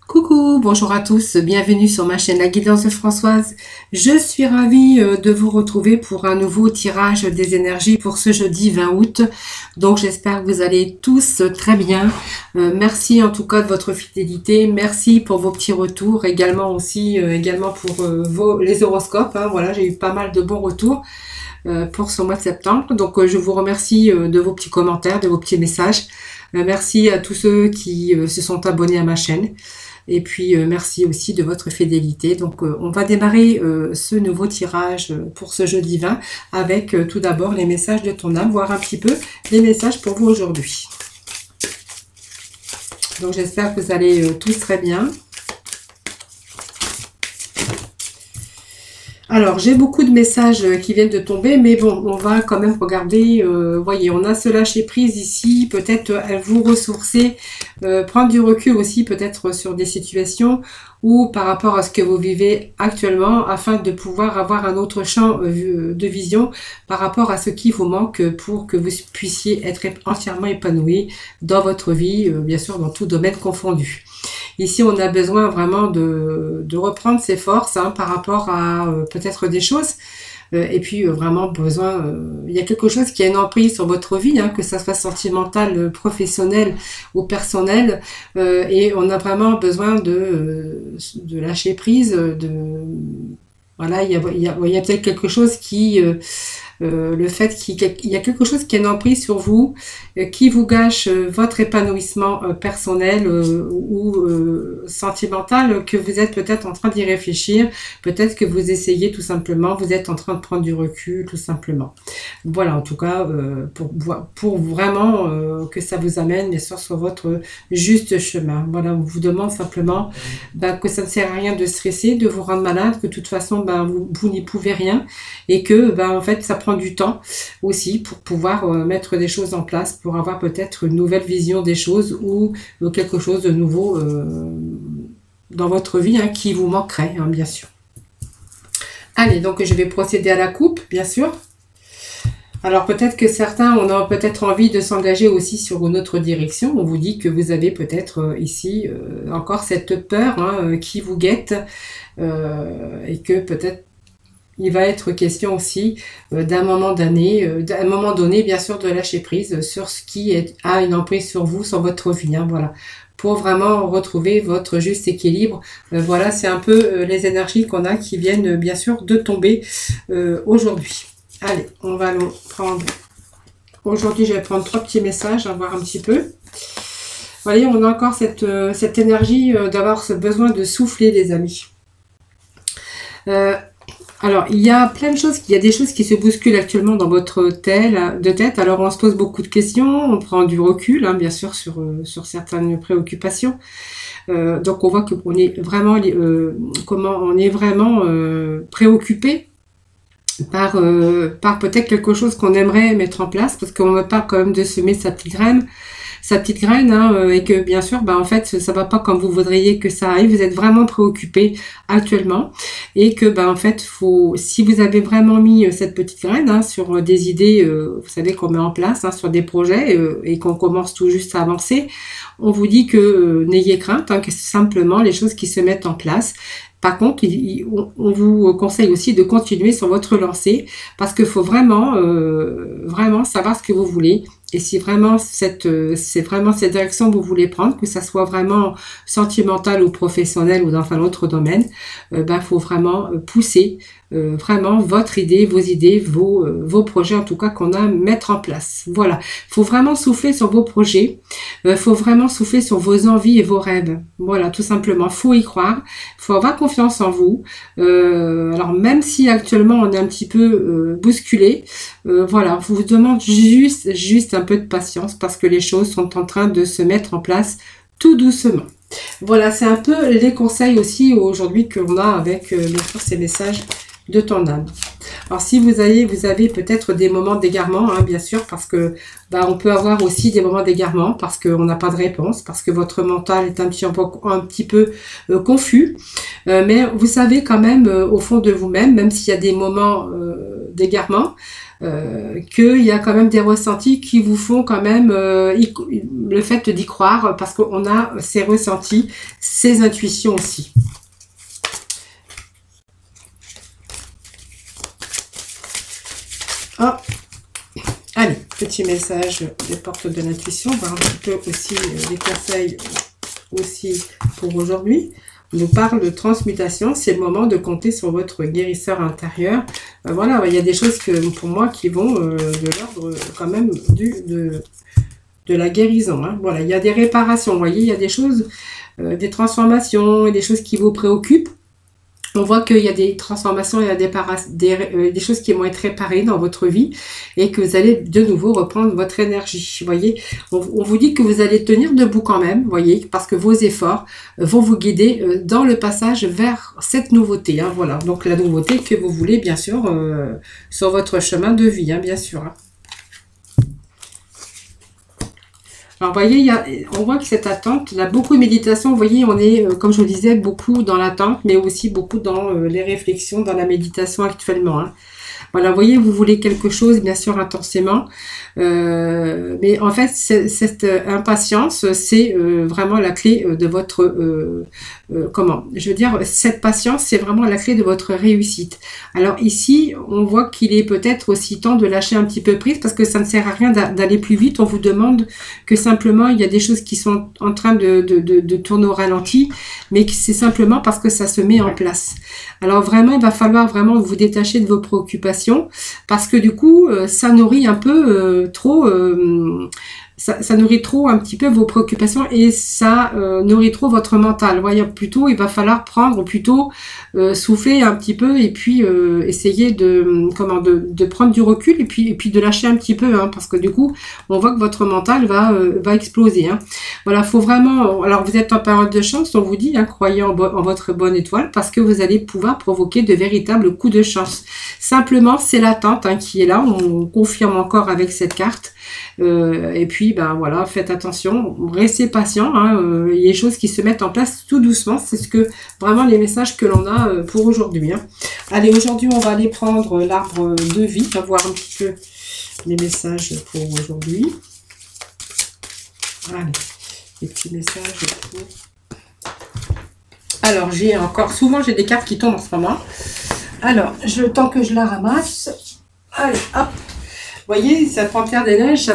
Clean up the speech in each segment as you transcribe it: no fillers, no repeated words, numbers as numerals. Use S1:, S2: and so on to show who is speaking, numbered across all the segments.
S1: Coucou, bonjour à tous, bienvenue sur ma chaîne La Guidance de Françoise. Je suis ravie de vous retrouver pour un nouveau tirage des énergies pour ce jeudi 20 août. Donc j'espère que vous allez tous très bien. Merci en tout cas de votre fidélité, merci pour vos petits retours, également aussi également pour les horoscopes. Voilà, j'ai eu pas mal de bons retours pour ce mois de septembre. Donc je vous remercie de vos petits commentaires, de vos petits messages. Merci à tous ceux qui se sont abonnés à ma chaîne. Et puis, merci aussi de votre fidélité. Donc, on va démarrer ce nouveau tirage pour ce jeudi 20 avec tout d'abord les messages de ton âme, voir un petit peu les messages pour vous aujourd'hui. Donc, j'espère que vous allez tous très bien. Alors, j'ai beaucoup de messages qui viennent de tomber, mais bon, on va quand même regarder. Voyez, on a ce lâcher prise ici, peut-être vous ressourcer, prendre du recul aussi peut-être sur des situations ou par rapport à ce que vous vivez actuellement, afin de pouvoir avoir un autre champ de vision par rapport à ce qui vous manque pour que vous puissiez être entièrement épanoui dans votre vie, bien sûr dans tout domaine confondu. Ici, on a besoin vraiment de reprendre ses forces par rapport à peut-être des choses. Et puis, vraiment besoin... il y a quelque chose qui a une emprise sur votre vie, que ça soit sentimental, professionnel ou personnel. Et on a vraiment besoin de lâcher prise. Voilà, il y a peut-être quelque chose qui... le fait qu'il y a quelque chose qui est une emprise sur vous, qui vous gâche votre épanouissement personnel ou sentimental, que vous êtes peut-être en train d'y réfléchir, peut-être que vous essayez tout simplement, vous êtes en train de prendre du recul tout simplement. Voilà, en tout cas, pour vraiment que ça vous amène bien sûr sur votre juste chemin. Voilà, on vous demande simplement que ça ne sert à rien de stresser, de vous rendre malade, que de toute façon vous n'y pouvez rien et que en fait ça prend du temps aussi pour pouvoir mettre des choses en place, pour avoir peut-être une nouvelle vision des choses ou quelque chose de nouveau dans votre vie qui vous manquerait, bien sûr. Allez, donc je vais procéder à la coupe, bien sûr. Alors peut-être que certains ont peut-être envie de s'engager aussi sur une autre direction. On vous dit que vous avez peut-être ici encore cette peur qui vous guette et que peut-être il va être question aussi d'un moment donné, bien sûr, de lâcher prise sur ce qui a une emprise sur vous, sur votre vie. Voilà, pour vraiment retrouver votre juste équilibre. Voilà, c'est un peu les énergies qu'on a qui viennent bien sûr de tomber aujourd'hui. Allez, on va le prendre. Aujourd'hui, je vais prendre 3 petits messages, voir un petit peu. Vous voyez, on a encore cette énergie d'avoir ce besoin de souffler, les amis. Alors, il y a plein de choses, il y a des choses qui se bousculent actuellement dans votre tête. Alors, on se pose beaucoup de questions, on prend du recul, bien sûr, sur certaines préoccupations. Donc, on voit qu'on est vraiment, préoccupé par peut-être quelque chose qu'on aimerait mettre en place, parce qu'on me parle quand même de semer sa petite graine, et que bien sûr, en fait, ça va pas comme vous voudriez que ça aille. Vous êtes vraiment préoccupé actuellement, et que en fait, si vous avez vraiment mis cette petite graine sur des idées, vous savez qu'on met en place sur des projets et qu'on commence tout juste à avancer, on vous dit que n'ayez crainte, que c'est simplement les choses qui se mettent en place. Par contre, on vous conseille aussi de continuer sur votre lancée, parce qu'il faut vraiment savoir ce que vous voulez. Et si vraiment c'est vraiment cette direction que vous voulez prendre, que ça soit vraiment sentimental ou professionnel ou dans un autre domaine, faut vraiment pousser vraiment votre idée, vos projets en tout cas qu'on a à mettre en place. Voilà, faut vraiment souffler sur vos projets, faut vraiment souffler sur vos envies et vos rêves. Voilà, tout simplement, faut y croire, faut avoir confiance en vous. Alors même si actuellement on est un petit peu bousculé, voilà, je vous demande juste un peu de patience, parce que les choses sont en train de se mettre en place tout doucement. Voilà, c'est un peu les conseils aussi aujourd'hui que l'on a avec bien sûr ces messages de ton âme. Alors si vous avez peut-être des moments d'égarement, hein, bien sûr, parce que bah, on peut avoir aussi des moments d'égarement parce qu'on n'a pas de réponse, parce que votre mental est un petit peu confus. Mais vous savez quand même au fond de vous-même, même s'il y a des moments d'égarement, qu'il y a quand même des ressentis qui vous font quand même le fait d'y croire, parce qu'on a ces ressentis, ces intuitions aussi. Oh. Allez, petit message des portes de l'intuition, voir un petit peu aussi les conseils aussi pour aujourd'hui. On nous parle de transmutation, c'est le moment de compter sur votre guérisseur intérieur. Voilà, il y a des choses pour moi qui vont de l'ordre quand même de la guérison. Hein. Voilà, il y a des réparations, vous voyez, il y a des choses, des transformations, et des choses qui vous préoccupent. On voit qu'il y a des transformations, il y a des choses qui vont être réparées dans votre vie et que vous allez de nouveau reprendre votre énergie. Vous voyez, on vous dit que vous allez tenir debout quand même, vous voyez, parce que vos efforts vont vous guider dans le passage vers cette nouveauté. Hein, voilà, donc la nouveauté que vous voulez, bien sûr, sur votre chemin de vie, hein, bien sûr. Hein. Alors, vous voyez, on voit que cette attente, il y a beaucoup de méditation. Vous voyez, on est, comme je vous disais, beaucoup dans l'attente, mais aussi beaucoup dans les réflexions, dans la méditation actuellement. Hein. Voilà, vous voyez, vous voulez quelque chose, bien sûr, intensément. Mais en fait, cette impatience, c'est vraiment la clé de votre... je veux dire, cette patience, c'est vraiment la clé de votre réussite. Alors ici, on voit qu'il est peut-être aussi temps de lâcher un petit peu prise parce que ça ne sert à rien d'aller plus vite. On vous demande que simplement, il y a des choses qui sont en train de tourner au ralenti, mais c'est simplement parce que ça se met en place. Alors vraiment, il va falloir vraiment vous détacher de vos préoccupations parce que du coup, ça nourrit un peu trop... ça nourrit trop un petit peu vos préoccupations et ça nourrit trop votre mental. Voyez, plutôt, il va falloir souffler un petit peu et puis essayer de prendre du recul et puis de lâcher un petit peu, hein, parce que du coup, on voit que votre mental va exploser. Hein. Voilà, faut vraiment. Alors, vous êtes en période de chance, on vous dit, hein, croyez en votre bonne étoile parce que vous allez pouvoir provoquer de véritables coups de chance. Simplement, c'est l'attente qui est là. On confirme encore avec cette carte. Et puis ben voilà, faites attention, restez patient, hein, il y a des choses qui se mettent en place tout doucement, c'est vraiment les messages que l'on a pour aujourd'hui. Hein. Allez, aujourd'hui on va aller prendre l'arbre de vie, on va voir un petit peu les messages pour aujourd'hui. Allez, les petits messages pour... Alors souvent j'ai des cartes qui tombent en ce moment. Alors, tant que je la ramasse, allez, hop. Vous voyez, cette panthère des neiges,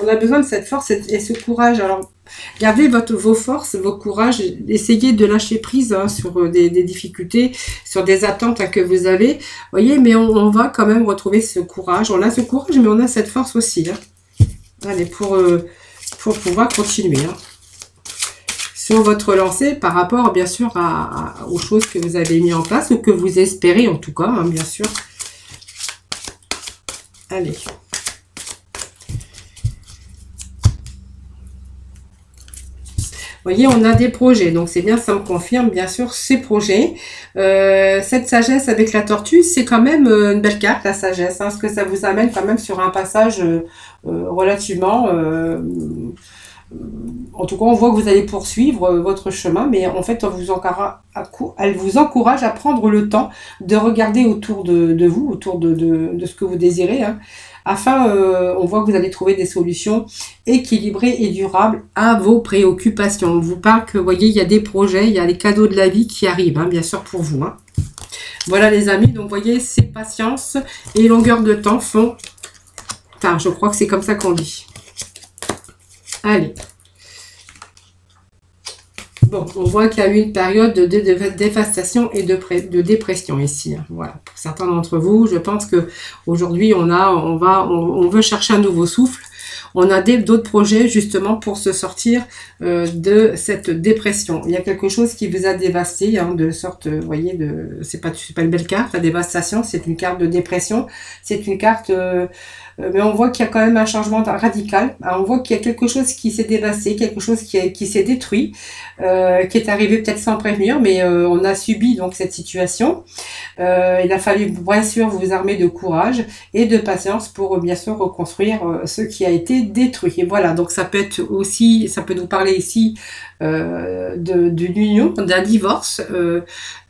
S1: on a besoin de cette force et ce courage. Alors, gardez vos forces, vos courages, essayez de lâcher prise sur des difficultés, sur des attentes que vous avez. Vous voyez, mais on va quand même retrouver ce courage. On a ce courage, mais on a cette force aussi. Hein. Allez, pour pouvoir continuer. Hein. Sur votre lancée, par rapport, bien sûr, aux choses que vous avez mis en place, ou que vous espérez, en tout cas, hein, bien sûr. Allez. Vous voyez, on a des projets. Donc, c'est bien, ça me confirme, bien sûr, ces projets. Cette sagesse avec la tortue, c'est quand même une belle carte, la sagesse. Hein, parce que ça vous amène quand même sur un passage relativement... en tout cas, on voit que vous allez poursuivre votre chemin, mais en fait, elle vous encourage à prendre le temps de regarder autour de vous, autour de ce que vous désirez, hein, afin, on voit que vous allez trouver des solutions équilibrées et durables à vos préoccupations. On vous parle que, vous voyez, il y a des projets, il y a les cadeaux de la vie qui arrivent, hein, bien sûr, pour vous. Hein. Voilà, les amis, donc, vous voyez, c'est patience et longueur de temps font... Enfin, je crois que c'est comme ça qu'on dit. Allez. Bon, on voit qu'il y a eu une période de dévastation et de dépression ici. Hein. Voilà. Pour certains d'entre vous, je pense que aujourd'hui, on veut chercher un nouveau souffle. On a d'autres projets justement pour se sortir de cette dépression. Il y a quelque chose qui vous a dévasté, hein, de sorte, vous voyez, c'est pas une belle carte. La dévastation, c'est une carte de dépression. C'est une carte mais on voit qu'il y a quand même un changement radical. Alors, on voit qu'il y a quelque chose qui s'est dévasté, quelque chose qui s'est détruit, qui est arrivé peut-être sans prévenir, mais on a subi donc cette situation. Il a fallu bien sûr vous armer de courage et de patience pour bien sûr reconstruire ce qui a été détruit. Et voilà, donc ça peut être aussi, ça peut nous parler ici d'une union, d'un divorce,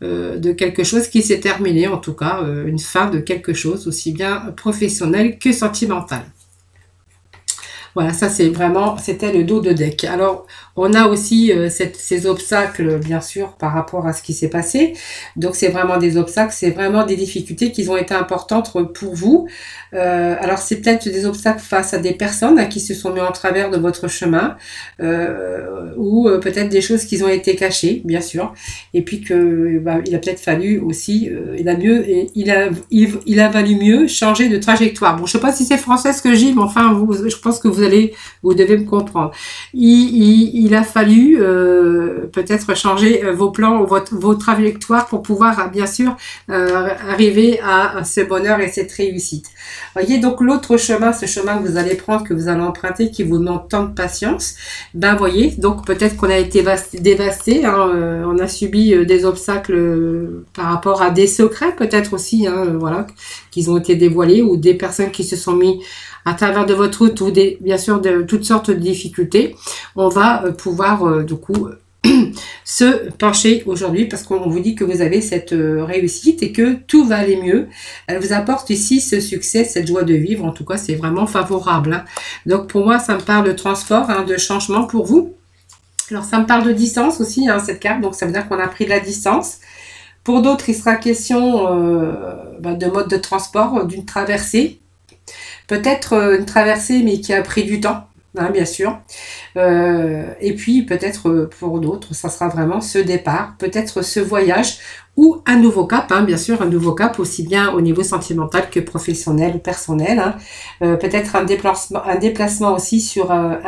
S1: de quelque chose qui s'est terminé, en tout cas une fin de quelque chose aussi bien professionnel que sentimental. Voilà, ça c'est vraiment, c'était le dos de deck. Alors, on a aussi ces obstacles, bien sûr, par rapport à ce qui s'est passé. Donc, c'est vraiment des obstacles, c'est vraiment des difficultés qui ont été importantes pour vous. Alors, c'est peut-être des obstacles face à des personnes qui se sont mis en travers de votre chemin, ou peut-être des choses qui ont été cachées, bien sûr. Et puis que il a peut-être fallu aussi, il a valu mieux changer de trajectoire. Bon, je sais pas si c'est français ce que je dis, mais enfin, je pense que vous devez me comprendre. Il a fallu peut-être changer vos plans, vos trajectoires pour pouvoir, bien sûr, arriver à ce bonheur et cette réussite. Voyez, donc l'autre chemin, ce chemin que vous allez prendre, que vous allez emprunter, qui vous demande tant de patience, ben voyez, donc peut-être qu'on a été dévasté, hein, on a subi des obstacles par rapport à des secrets, peut-être aussi, hein, voilà, qui ont été dévoilés, ou des personnes qui se sont mis à travers de votre route, ou bien sûr de toutes sortes de difficultés. On va pouvoir du coup se pencher aujourd'hui, parce qu'on vous dit que vous avez cette réussite et que tout va aller mieux. Elle vous apporte ici ce succès, cette joie de vivre. En tout cas, c'est vraiment favorable, hein. Donc pour moi, ça me parle de transport, hein, de changement pour vous. Alors ça me parle de distance aussi, hein, cette carte, donc ça veut dire qu'on a pris de la distance. Pour d'autres, il sera question de mode de transport, d'une traversée. Peut-être une traversée, mais qui a pris du temps, hein, bien sûr. Et puis, peut-être pour d'autres, ça sera vraiment ce départ, peut-être ce voyage, ou un nouveau cap, hein, bien sûr, un nouveau cap, aussi bien au niveau sentimental que professionnel ou personnel, hein. Peut-être un déplacement aussi sur un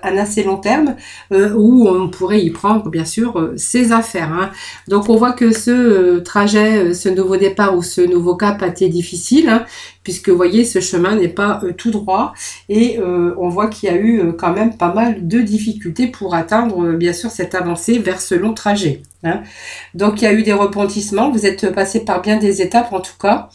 S1: assez long terme, où on pourrait y prendre, bien sûr, ses affaires, hein. Donc, on voit que ce trajet, ce nouveau départ ou ce nouveau cap a été difficile, hein, puisque, vous voyez, ce chemin n'est pas tout droit, et on voit qu'il y a eu quand même pas mal de difficultés pour atteindre, bien sûr, cette avancée vers ce long trajet, hein. Donc il y a eu des repentissements, vous êtes passé par bien des étapes en tout cas.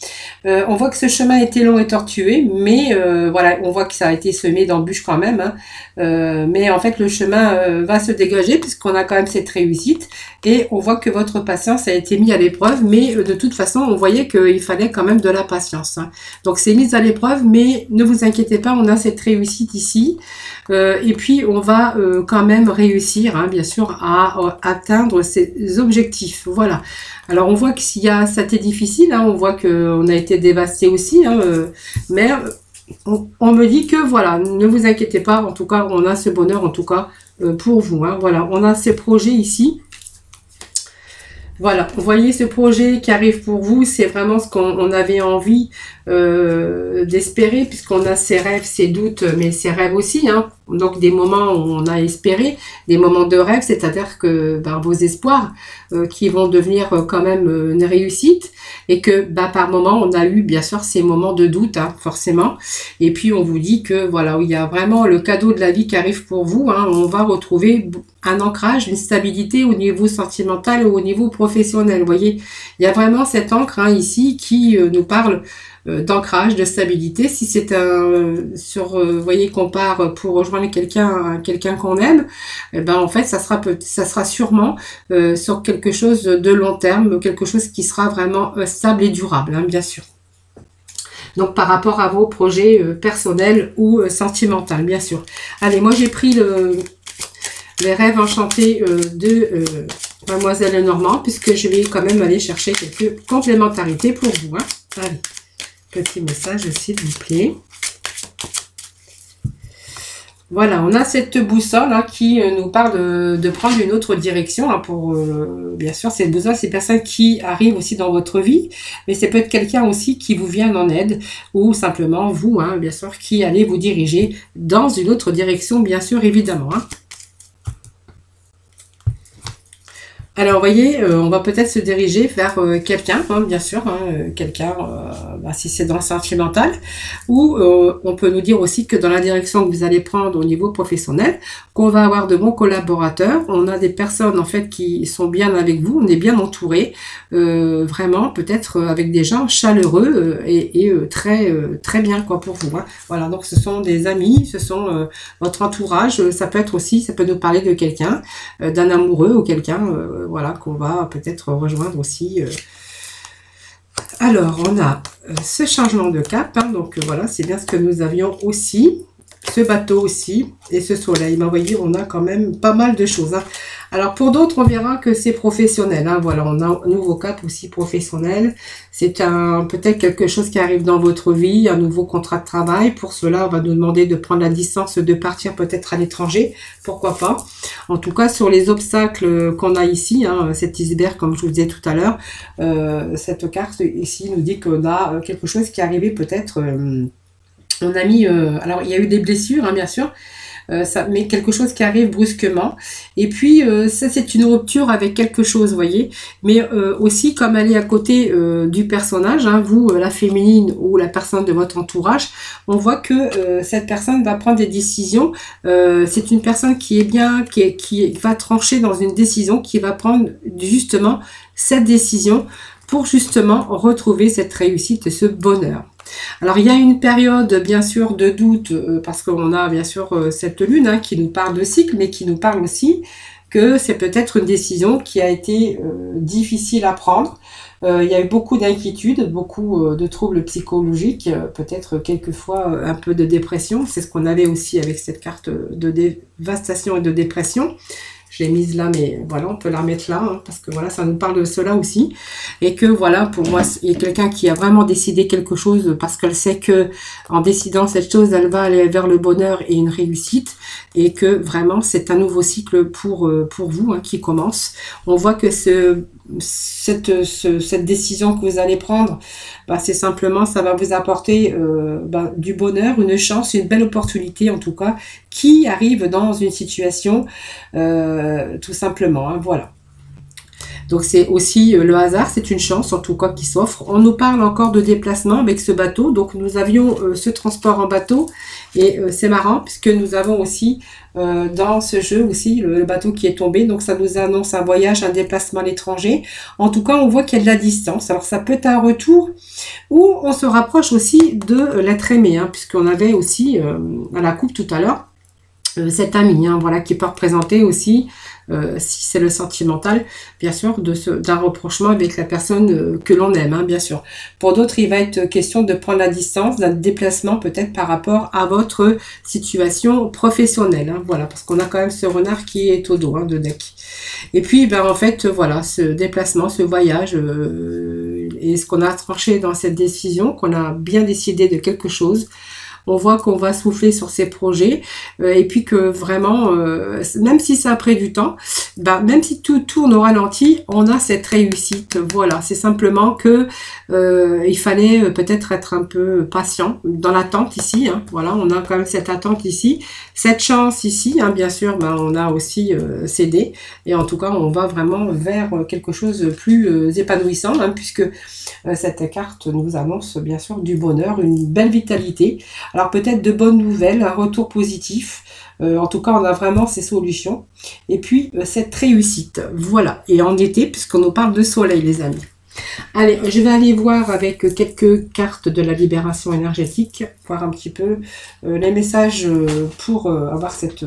S1: On voit que ce chemin était long et tortueux, mais voilà, on voit que ça a été semé d'embûches quand même, hein. Mais en fait le chemin va se dégager puisqu'on a quand même cette réussite, et on voit que votre patience a été mise à l'épreuve, mais de toute façon on voyait qu'il fallait quand même de la patience, hein. Donc c'est mis à l'épreuve, mais ne vous inquiétez pas, on a cette réussite ici, et puis on va quand même réussir, hein, bien sûr, à atteindre ces objectifs. Voilà. Alors on voit que s'il y a, ça a été difficile, hein, on voit qu'on a été dévasté aussi, hein, mais on me dit que voilà, ne vous inquiétez pas, en tout cas on a ce bonheur en tout cas pour vous, hein. Voilà, on a ces projets ici. Voilà, vous voyez ce projet qui arrive pour vous, c'est vraiment ce qu'on avait envie d'espérer, puisqu'on a ses rêves, ses doutes, mais ses rêves aussi, hein. Donc des moments où on a espéré, des moments de rêve, c'est-à-dire que vos espoirs qui vont devenir quand même une réussite, et que par moment on a eu bien sûr ces moments de doute, hein, forcément. Et puis on vous dit que voilà, il y a vraiment le cadeau de la vie qui arrive pour vous, hein. On va retrouver un ancrage, une stabilité au niveau sentimental ou au niveau professionnel. Vous voyez, il y a vraiment cette encre, hein, ici qui nous parle d'ancrage, de stabilité. Si c'est vous voyez, qu'on part pour rejoindre quelqu'un qu'on aime, en fait ça sera sûrement sur quelque chose de long terme, quelque chose qui sera vraiment stable et durable, hein, bien sûr. Donc par rapport à vos projets personnels ou sentimentaux, bien sûr. Allez, moi j'ai pris les rêves enchantés de Mademoiselle Lenormand, puisque je vais quand même aller chercher quelques complémentarités pour vous, hein. Allez, petit message s'il vous plaît. Voilà, on a cette boussole, hein, qui nous parle de prendre une autre direction, hein, pour, bien sûr, cette boussole, c'est personne qui arrive aussi dans votre vie, mais c'est peut-être quelqu'un aussi qui vous vient en aide, ou simplement vous, hein, bien sûr, qui allez vous diriger dans une autre direction, bien sûr, évidemment, hein. Alors, vous voyez, on va peut-être se diriger vers quelqu'un, hein, bien sûr, hein, quelqu'un, si c'est dans le sentimental, ou on peut nous dire aussi que dans la direction que vous allez prendre au niveau professionnel, qu'on va avoir de bons collaborateurs, on a des personnes en fait qui sont bien avec vous, on est bien entouré, vraiment peut-être avec des gens chaleureux et très bien quoi pour vous. Hein. Voilà, donc ce sont des amis, ce sont votre entourage, ça peut être aussi, ça peut nous parler de quelqu'un, d'un amoureux ou quelqu'un voilà, qu'on va peut-être rejoindre aussi. Alors, on a ce changement de cap, hein, donc voilà, c'est bien ce que nous avions aussi. Ce bateau aussi, et ce soleil. Vous voyez, on a quand même pas mal de choses. Hein. Alors, pour d'autres, on verra que c'est professionnel. Hein. Voilà, on a un nouveau cap aussi professionnel. C'est peut-être quelque chose qui arrive dans votre vie, un nouveau contrat de travail. Pour cela, on va nous demander de prendre la distance, de partir peut-être à l'étranger. Pourquoi pas. En tout cas, sur les obstacles qu'on a ici, hein, cet iceberg, comme je vous disais tout à l'heure, cette carte ici nous dit qu'on a quelque chose qui est arrivé peut-être... on a mis, alors il y a eu des blessures, hein, bien sûr, mais quelque chose qui arrive brusquement. Et puis, ça c'est une rupture avec quelque chose, vous voyez. Mais aussi, comme elle est à côté du personnage, hein, vous, la féminine ou la personne de votre entourage, on voit que cette personne va prendre des décisions. C'est une personne qui est bien, qui va trancher dans une décision, qui va prendre justement cette décision pour justement retrouver cette réussite et ce bonheur. Alors, il y a une période, bien sûr, de doute, parce qu'on a, bien sûr, cette lune hein, qui nous parle de cycle, mais qui nous parle aussi que c'est peut-être une décision qui a été difficile à prendre. Il y a eu beaucoup d'inquiétudes, beaucoup de troubles psychologiques, peut-être quelquefois un peu de dépression. C'est ce qu'on avait aussi avec cette carte de dévastation et de dépression. Je l'ai mise là, mais voilà, on peut la remettre là, hein, parce que voilà, ça nous parle de cela aussi. Et que voilà, pour moi, il y a quelqu'un qui a vraiment décidé quelque chose parce qu'elle sait que en décidant cette chose, elle va aller vers le bonheur et une réussite. Et que vraiment, c'est un nouveau cycle pour vous hein, qui commence. On voit que cette décision que vous allez prendre, bah, c'est simplement, ça va vous apporter du bonheur, une chance, une belle opportunité en tout cas, qui arrive dans une situation tout simplement, hein, voilà. Donc c'est aussi le hasard, c'est une chance en tout cas qui s'offre. On nous parle encore de déplacement avec ce bateau, donc nous avions ce transport en bateau et c'est marrant puisque nous avons aussi dans ce jeu aussi le bateau qui est tombé, donc ça nous annonce un voyage, un déplacement à l'étranger. En tout cas on voit qu'il y a de la distance, alors ça peut être un retour ou on se rapproche aussi de l'être aimé, hein, puisqu'on avait aussi à la coupe tout à l'heure cet ami, hein, voilà, qui peut représenter aussi, si c'est le sentimental, bien sûr, d'un rapprochement avec la personne que l'on aime, hein, bien sûr. Pour d'autres, il va être question de prendre la distance, d'un déplacement peut-être par rapport à votre situation professionnelle, hein, voilà, parce qu'on a quand même ce renard qui est au dos hein, de deck. Et puis, ben, en fait, voilà, ce déplacement, ce voyage, et ce qu'on a tranché dans cette décision, qu'on a bien décidé de quelque chose. On voit qu'on va souffler sur ces projets et puis que vraiment, même si ça a pris du temps, bah, même si tout tourne au ralenti, on a cette réussite. Voilà, c'est simplement que il fallait peut-être être un peu patient dans l'attente ici. Hein, voilà, on a quand même cette attente ici, cette chance ici. Hein, bien sûr, bah, on a aussi cédé et en tout cas, on va vraiment vers quelque chose de plus épanouissant hein, puisque cette carte nous annonce bien sûr du bonheur, une belle vitalité. Alors peut-être de bonnes nouvelles, un retour positif. En tout cas, on a vraiment ces solutions. Et puis, cette réussite. Voilà. Et en été, puisqu'on nous parle de soleil, les amis. Allez, je vais aller voir avec quelques cartes de la libération énergétique, voir un petit peu les messages pour avoir cette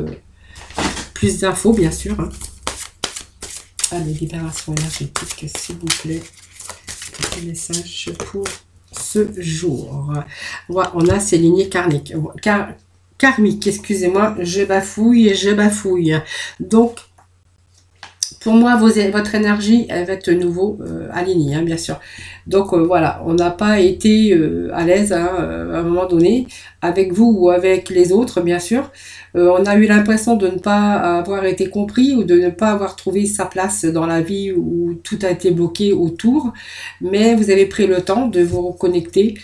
S1: plus d'infos, bien sûr. Hein. Allez, libération énergétique, s'il vous plaît. Quelques messages pour ce jour. Voilà, on a ces lignées karmiques, excusez-moi, je bafouille. Donc, pour moi, votre énergie, elle va être nouveau alignée, hein, bien sûr. Donc, voilà, on n'a pas été à l'aise hein, à un moment donné, avec vous ou avec les autres, bien sûr. On a eu l'impression de ne pas avoir été compris ou de ne pas avoir trouvé sa place dans la vie où tout a été bloqué autour. Mais vous avez pris le temps de vous reconnecter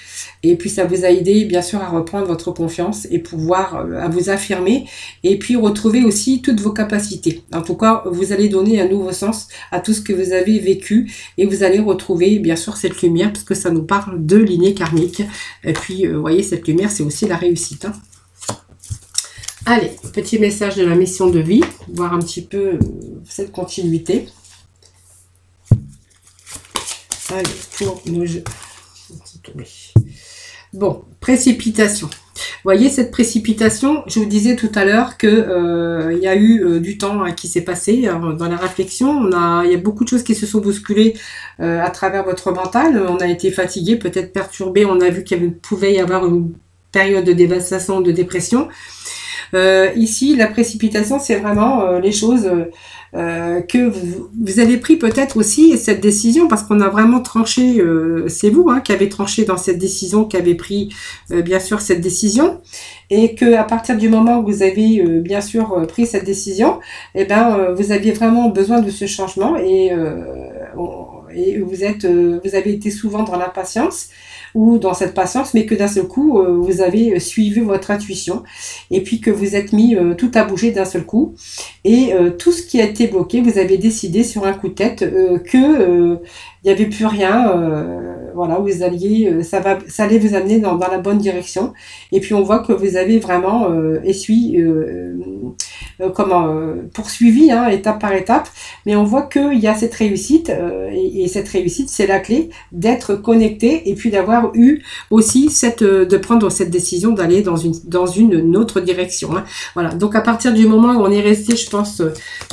S1: et puis ça vous a aidé bien sûr à reprendre votre confiance et pouvoir à vous affirmer et puis retrouver aussi toutes vos capacités. En tout cas, vous allez donner un nouveau sens à tout ce que vous avez vécu et vous allez retrouver bien sûr cette lumière parce que ça nous parle de lignée karmique. Et puis, vous voyez, cette lumière, c'est aussi la réussite. Hein. Allez, petit message de la mission de vie, voir un petit peu cette continuité. Allez, pour nos jeux. Bon, précipitation. Vous voyez cette précipitation, je vous disais tout à l'heure que il y a eu du temps hein, qui s'est passé dans la réflexion. Il y a beaucoup de choses qui se sont bousculées à travers votre mental. On a été fatigué, peut-être perturbé. On a vu qu'il pouvait y avoir une période de dévastation, de dépression. Ici, la précipitation, c'est vraiment les choses que vous avez pris peut-être aussi cette décision parce qu'on a vraiment tranché, c'est vous hein, qui avez tranché dans cette décision, qui avez pris bien sûr cette décision et que à partir du moment où vous avez bien sûr pris cette décision, eh ben vous aviez vraiment besoin de ce changement et vous avez été souvent dans l'impatience ou dans cette patience, mais que d'un seul coup, vous avez suivi votre intuition et puis que vous êtes mis tout à bouger d'un seul coup. Et tout ce qui a été bloqué, vous avez décidé sur un coup de tête que il n'y avait plus rien. Voilà, vous alliez, ça allait vous amener dans la bonne direction. Et puis on voit que vous avez vraiment poursuivi hein, étape par étape. Mais on voit qu'il y a cette réussite et cette réussite, c'est la clé d'être connecté et puis d'avoir eu aussi de prendre cette décision d'aller dans une autre direction. Hein. Voilà. Donc à partir du moment où on est resté, je pense,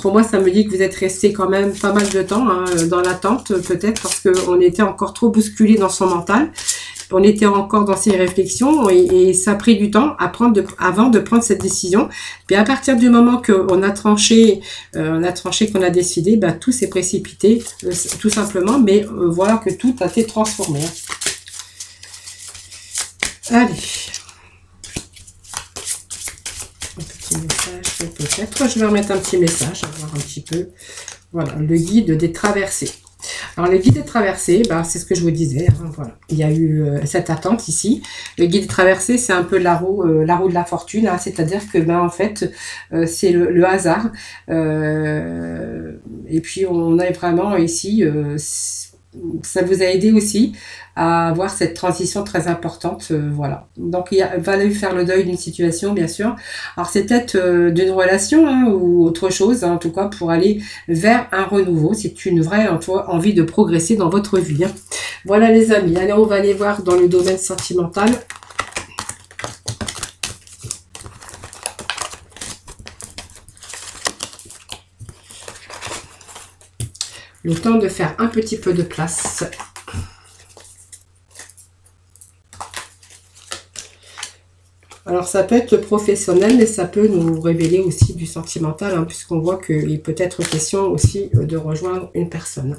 S1: pour moi ça me dit que vous êtes resté quand même pas mal de temps hein, dans l'attente peut-être parce qu'on était encore trop bousculé dans son mental. On était encore dans ces réflexions et ça a pris du temps avant de prendre cette décision. Puis à partir du moment qu'on a tranché, qu'on a décidé, bah, tout s'est précipité, tout simplement. Mais voilà que tout a été transformé. Hein. Allez. Un petit message peut-être. Je vais remettre un petit message, voir un petit peu. Voilà, le guide des traversées. Alors, le guide des traversées, bah, c'est ce que je vous disais. Hein, voilà. Il y a eu cette attente ici. Le guide des traversées, c'est un peu la roue de la fortune. Hein, c'est-à-dire que, ben, en fait, c'est le hasard. Et puis, on a vraiment ici... ça vous a aidé aussi à avoir cette transition très importante, voilà. Donc, il va falloir faire le deuil d'une situation, bien sûr. Alors, c'est peut-être d'une relation hein, ou autre chose, hein, en tout cas, pour aller vers un renouveau. C'est une vraie envie de progresser dans votre vie. Hein. Voilà, les amis. Allez, on va aller voir dans le domaine sentimental. Le temps de faire un petit peu de place. Alors, ça peut être professionnel, mais ça peut nous révéler aussi du sentimental, hein, puisqu'on voit qu'il peut être question aussi de rejoindre une personne.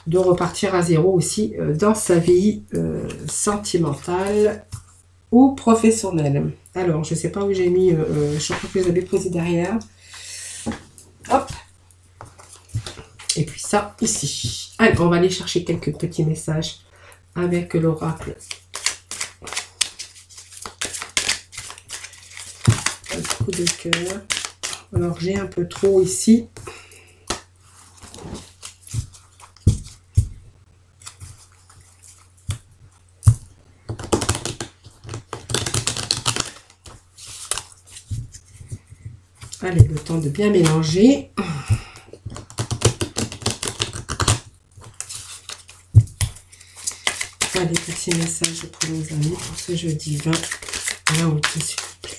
S1: De repartir à zéro aussi dans sa vie sentimentale ou professionnelle. Alors, je ne sais pas où j'ai mis, je crois que vous avez posé derrière. Hop. Et puis ça, ici. Allez, on va aller chercher quelques petits messages avec l'oracle. Un coup de cœur. Alors, j'ai un peu trop ici. Allez, le temps de bien mélanger. Allez, petits messages pour nos amis pour ce jeudi 20 août, s'il vous plaît.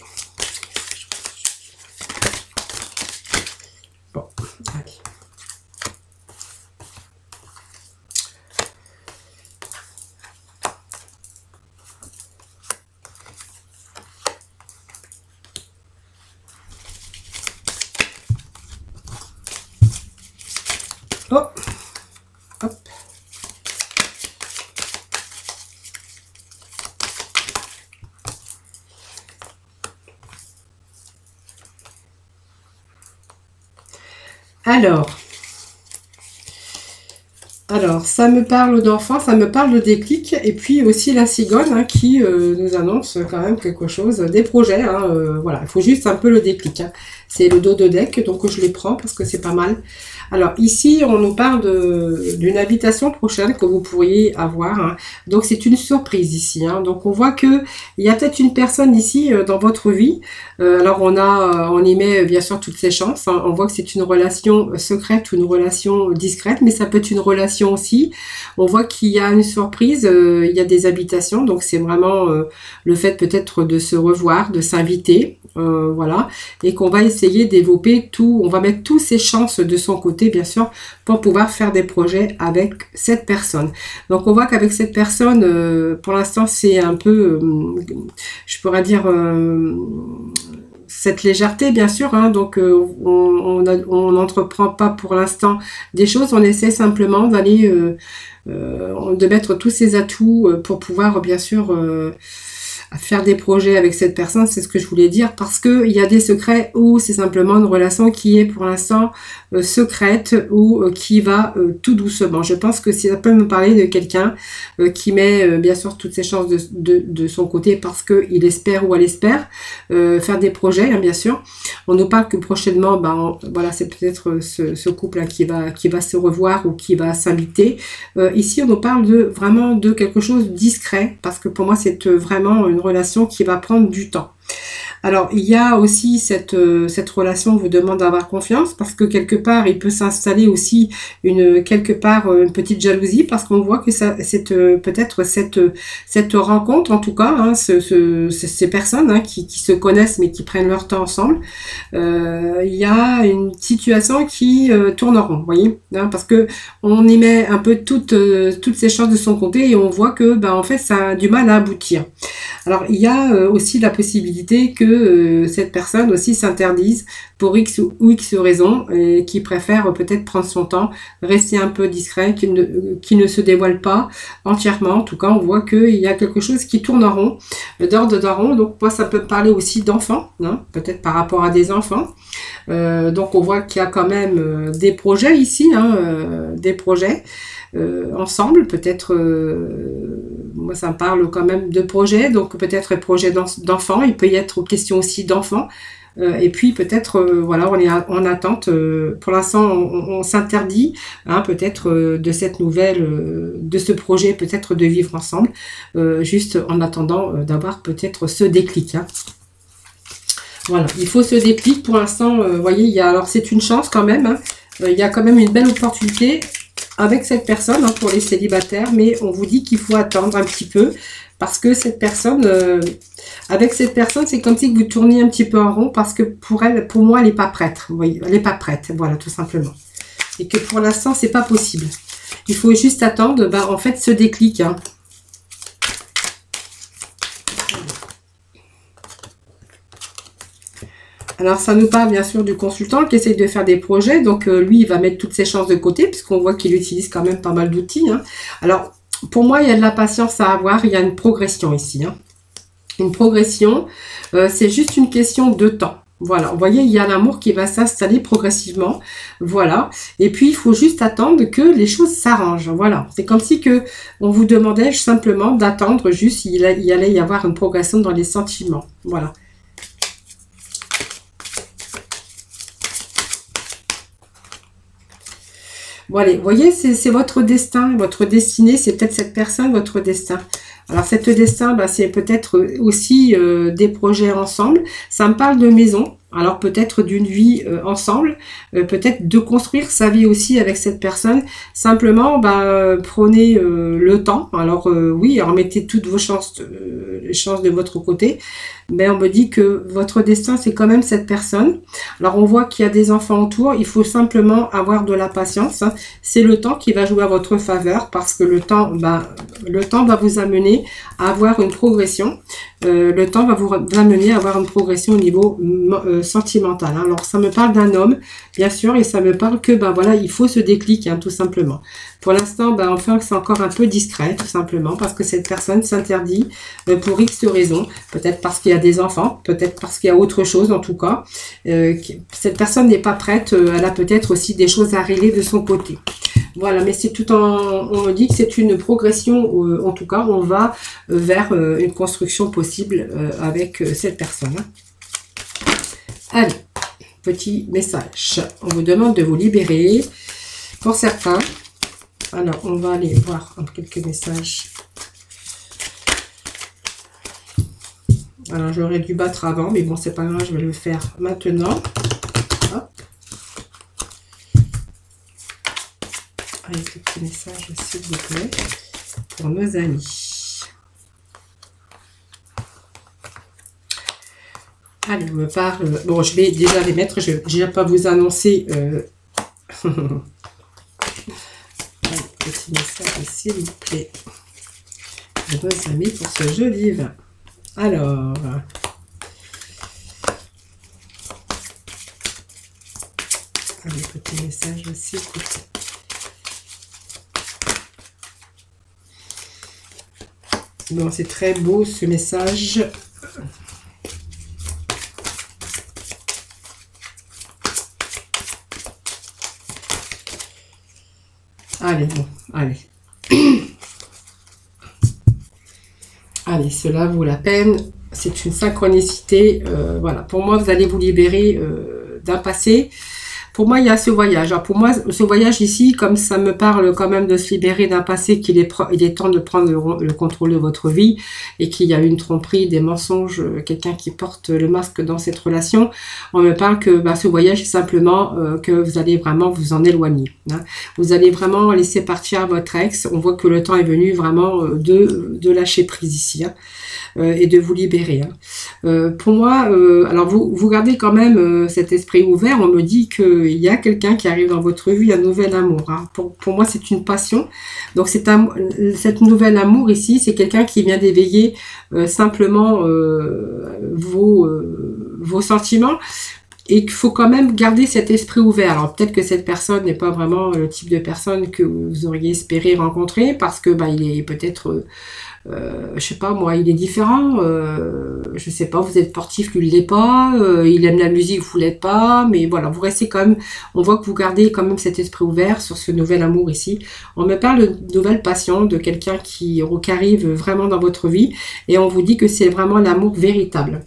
S1: Bon, allez. Oh, hop. Alors, ça me parle d'enfant, ça me parle de déclic, et puis aussi la cigogne hein, qui nous annonce quand même quelque chose, des projets, hein, voilà, il faut juste un peu le déclic. Hein. C'est le dos de deck, donc je les prends parce que c'est pas mal. Alors ici, on nous parle d'une invitation prochaine que vous pourriez avoir. Hein. Donc c'est une surprise ici. Hein. Donc on voit que il y a peut-être une personne ici dans votre vie. Alors on y met bien sûr toutes ses chances. Hein. On voit que c'est une relation secrète ou une relation discrète, mais ça peut être une relation aussi. On voit qu'il y a une surprise, il y a des invitations. Donc c'est vraiment le fait peut-être de se revoir, de s'inviter. Voilà, et qu'on va essayer de développer tout, on va mettre toutes ses chances de son côté, bien sûr, pour pouvoir faire des projets avec cette personne. Donc on voit qu'avec cette personne, pour l'instant, c'est un peu, je pourrais dire, cette légèreté, bien sûr, hein, donc on n'entreprend pas pour l'instant des choses, on essaie simplement d'aller, de mettre tous ses atouts pour pouvoir, bien sûr, à faire des projets avec cette personne, c'est ce que je voulais dire, parce que il y a des secrets où c'est simplement une relation qui est pour l'instant secrète ou qui va tout doucement. Je pense que ça peut me parler de quelqu'un qui met bien sûr toutes ses chances de son côté parce qu'il espère ou elle espère faire des projets, hein, bien sûr. On nous parle que prochainement, voilà, c'est peut-être ce couple qui va se revoir ou qui va s'inviter. Ici, on nous parle vraiment de quelque chose de discret, parce que pour moi, c'est vraiment une relation qui va prendre du temps. Alors, il y a aussi cette relation vous demande d'avoir confiance, parce que quelque part, il peut s'installer aussi quelque part une petite jalousie, parce qu'on voit que peut-être cette rencontre, en tout cas, hein, ces personnes hein, qui se connaissent mais qui prennent leur temps ensemble, il y a une situation qui tourne en rond, vous voyez, hein, parce que on y met un peu toutes ces chances de son côté et on voit que, en fait, ça a du mal à aboutir. Alors, il y a aussi la possibilité que cette personne aussi s'interdise pour X ou X raisons et qui préfère peut-être prendre son temps, rester un peu discret, qui ne se dévoile pas entièrement. En tout cas, on voit qu'il y a quelque chose qui tourne en rond, d'ordre d'un rond. Donc, moi, ça peut parler aussi d'enfants, hein, peut-être par rapport à des enfants. Donc, on voit qu'il y a quand même des projets ici, hein, des projets. Ensemble, peut-être, moi ça me parle quand même de projets, donc peut-être projet d'enfants, il peut y être question aussi d'enfants, et puis peut-être, voilà, on est en attente, pour l'instant on s'interdit, hein, peut-être de cette nouvelle, de ce projet, peut-être de vivre ensemble, juste en attendant d'avoir peut-être ce déclic, hein. Voilà, il faut ce déclic, pour l'instant, vous voyez, alors c'est une chance quand même, hein, il y a quand même une belle opportunité avec cette personne, hein, pour les célibataires, mais on vous dit qu'il faut attendre un petit peu, parce que cette personne, avec cette personne, c'est comme si vous tourniez un petit peu en rond, parce que pour moi, elle n'est pas prête, vous voyez, elle n'est pas prête, voilà, tout simplement. Et que pour l'instant, c'est pas possible. Il faut juste attendre, en fait, ce déclic, hein. Alors, ça nous parle bien sûr du consultant qui essaye de faire des projets. Donc, lui, il va mettre toutes ses chances de côté puisqu'on voit qu'il utilise quand même pas mal d'outils, hein. Alors, pour moi, il y a de la patience à avoir. Il y a une progression ici, hein. Une progression, c'est juste une question de temps. Voilà, vous voyez, il y a l'amour qui va s'installer progressivement. Voilà. Et puis, il faut juste attendre que les choses s'arrangent. Voilà. C'est comme si on vous demandait simplement d'attendre juste, il allait y avoir une progression dans les sentiments. Voilà. Bon, allez, vous voyez, c'est votre destin, votre destinée, c'est peut-être cette personne, votre destin. Alors, cette destin, c'est peut-être aussi des projets ensemble. Ça me parle de maison. Alors, peut-être d'une vie ensemble. Peut-être de construire sa vie aussi avec cette personne. Simplement, prenez le temps. Alors, oui, alors mettez toutes vos chances, les chances de votre côté. Mais on me dit que votre destin, c'est quand même cette personne. Alors, on voit qu'il y a des enfants autour. Il faut simplement avoir de la patience, hein. C'est le temps qui va jouer à votre faveur parce que le temps va vous amener à avoir une progression. Le temps va vous amener à avoir une progression au niveau sentimental. Hein. Alors, ça me parle d'un homme, bien sûr, et ça me parle que, ben voilà, il faut ce déclic, hein, tout simplement. Pour l'instant, ben enfin, c'est encore un peu discret, tout simplement, parce que cette personne s'interdit pour X raisons. Peut-être parce qu'il y a des enfants, peut-être parce qu'il y a autre chose, en tout cas. Cette personne n'est pas prête, elle a peut-être aussi des choses à régler de son côté. Voilà, mais c'est tout en... On me dit que c'est une progression, en tout cas, on va vers une construction possible avec cette personne. Allez, petit message. On vous demande de vous libérer. Pour certains, alors on va aller voir quelques messages. Alors j'aurais dû battre avant, mais bon, c'est pas grave, je vais le faire maintenant. Hop. Allez, ce petit message, s'il vous plaît, pour nos amis. Allez, on me parle... Bon, je vais déjà les mettre, je ne vais déjà pas vous annoncer... Allez, petit message, s'il vous plaît, de nos amis pour ce jeu divin. Alors... Allez, petit message, s'il vous plaît. Bon, c'est très beau ce message. Allez, bon, allez. Allez, cela vaut la peine. C'est une synchronicité. Voilà, pour moi, vous allez vous libérer d'un passé. Pour moi, il y a ce voyage. Alors pour moi, ce voyage ici, comme ça me parle quand même de se libérer d'un passé, il est temps de prendre le contrôle de votre vie et qu'il y a une tromperie, des mensonges, quelqu'un qui porte le masque dans cette relation. On me parle que ce voyage, c'est simplement que vous allez vraiment vous en éloigner. Hein. Vous allez vraiment laisser partir votre ex. On voit que le temps est venu vraiment de lâcher prise ici. Hein. Et de vous libérer. Hein. Pour moi, alors vous gardez quand même cet esprit ouvert. On me dit qu'il y a quelqu'un qui arrive dans votre vie, un nouvel amour. Hein. Pour moi, c'est une passion. Donc, cette nouvel amour ici, c'est quelqu'un qui vient d'éveiller simplement vos sentiments. Et qu'il faut quand même garder cet esprit ouvert. Alors peut-être que cette personne n'est pas vraiment le type de personne que vous auriez espéré rencontrer parce que il est peut-être, je sais pas moi, il est différent. Je sais pas, vous êtes sportif, lui l'est pas. Il aime la musique, vous l'êtes pas. Mais voilà, vous restez quand même. On voit que vous gardez quand même cet esprit ouvert sur ce nouvel amour ici. On me parle de nouvelle passion, de quelqu'un qui arrive vraiment dans votre vie et on vous dit que c'est vraiment l'amour véritable.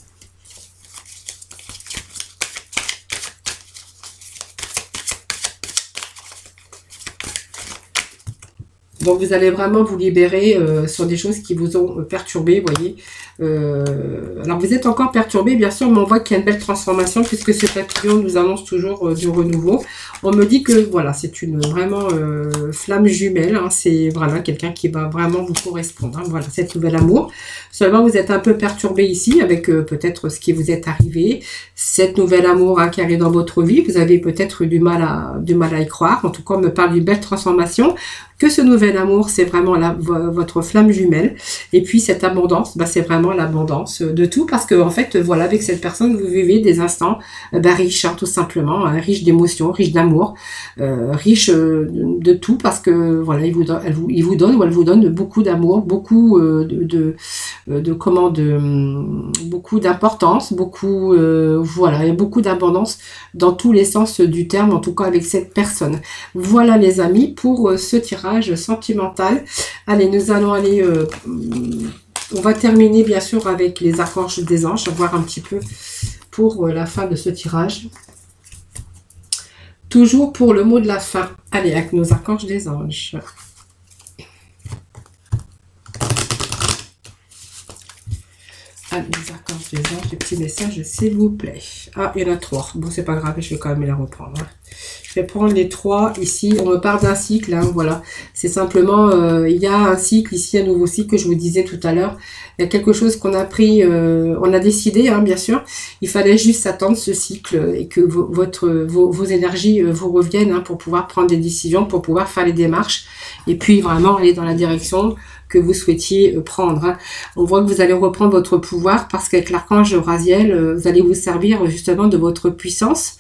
S1: Donc, vous allez vraiment vous libérer sur des choses qui vous ont perturbé, vous voyez. Alors, vous êtes encore perturbé, bien sûr, mais on voit qu'il y a une belle transformation puisque ce papillon nous annonce toujours du renouveau. On me dit que, voilà, c'est une vraiment flamme jumelle. Hein, c'est, voilà, quelqu'un qui va vraiment vous correspondre. Hein, voilà, cet nouvel amour. Seulement, vous êtes un peu perturbé ici avec peut-être ce qui vous est arrivé. Cet nouvel amour qui arrive dans votre vie. Vous avez peut-être du mal à y croire. En tout cas, on me parle d'une belle transformation. Que ce nouvel amour, c'est vraiment votre flamme jumelle. Et puis, cette abondance, c'est vraiment l'abondance de tout. Parce que, en fait, voilà, avec cette personne, vous vivez des instants riches, hein, tout simplement. Hein, riches d'émotions, riches d'amour, riches de tout. Parce que, voilà, il vous donne beaucoup d'amour, beaucoup beaucoup d'importance, beaucoup, voilà, il y a beaucoup d'abondance dans tous les sens du terme, en tout cas avec cette personne. Voilà, les amis, pour ce tirage sentimental. Allez, nous allons aller... on va terminer bien sûr avec les archanges des anges, voir un petit peu pour la fin de ce tirage. Toujours pour le mot de la fin. Allez, avec nos archanges des anges. Allez, les archanges des anges, les petits messages, s'il vous plaît. Ah, il y en a 3. Bon, c'est pas grave, je vais quand même les reprendre. Hein. Je vais prendre les 3 ici. On me parle d'un cycle, hein, voilà. C'est simplement, il y a un cycle ici, un nouveau cycle que je vous disais tout à l'heure. Il y a quelque chose qu'on a pris, on a décidé, hein, bien sûr. Il fallait juste attendre ce cycle et que vos énergies vous reviennent hein, pour pouvoir prendre des décisions, pour pouvoir faire les démarches et puis vraiment aller dans la direction que vous souhaitiez prendre. Hein. On voit que vous allez reprendre votre pouvoir parce qu'avec l'archange Raziel, vous allez vous servir justement de votre puissance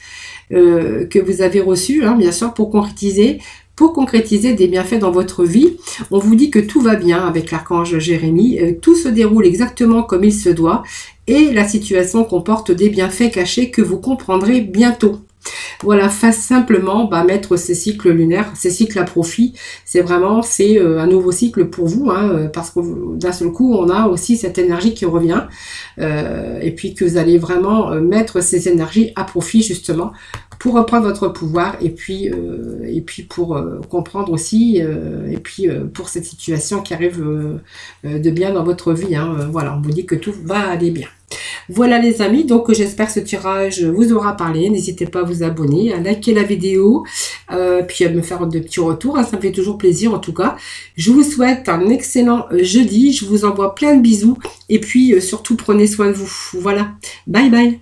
S1: que vous avez reçue, hein, bien sûr, pour concrétiser des bienfaits dans votre vie. On vous dit que tout va bien avec l'archange Jérémie, tout se déroule exactement comme il se doit et la situation comporte des bienfaits cachés que vous comprendrez bientôt. Voilà, face simplement mettre ces cycles lunaires, ces cycles à profit, c'est un nouveau cycle pour vous, hein, parce que d'un seul coup, on a aussi cette énergie qui revient, et puis que vous allez vraiment mettre ces énergies à profit justement pour reprendre votre pouvoir et puis pour comprendre aussi et puis pour cette situation qui arrive de bien dans votre vie. Hein, voilà, on vous dit que tout va aller bien. Voilà les amis, donc j'espère que ce tirage vous aura parlé. N'hésitez pas à vous abonner, à liker la vidéo, puis à me faire de petits retours. Hein, ça me fait toujours plaisir en tout cas. Je vous souhaite un excellent jeudi. Je vous envoie plein de bisous. Et puis surtout prenez soin de vous. Voilà, bye bye.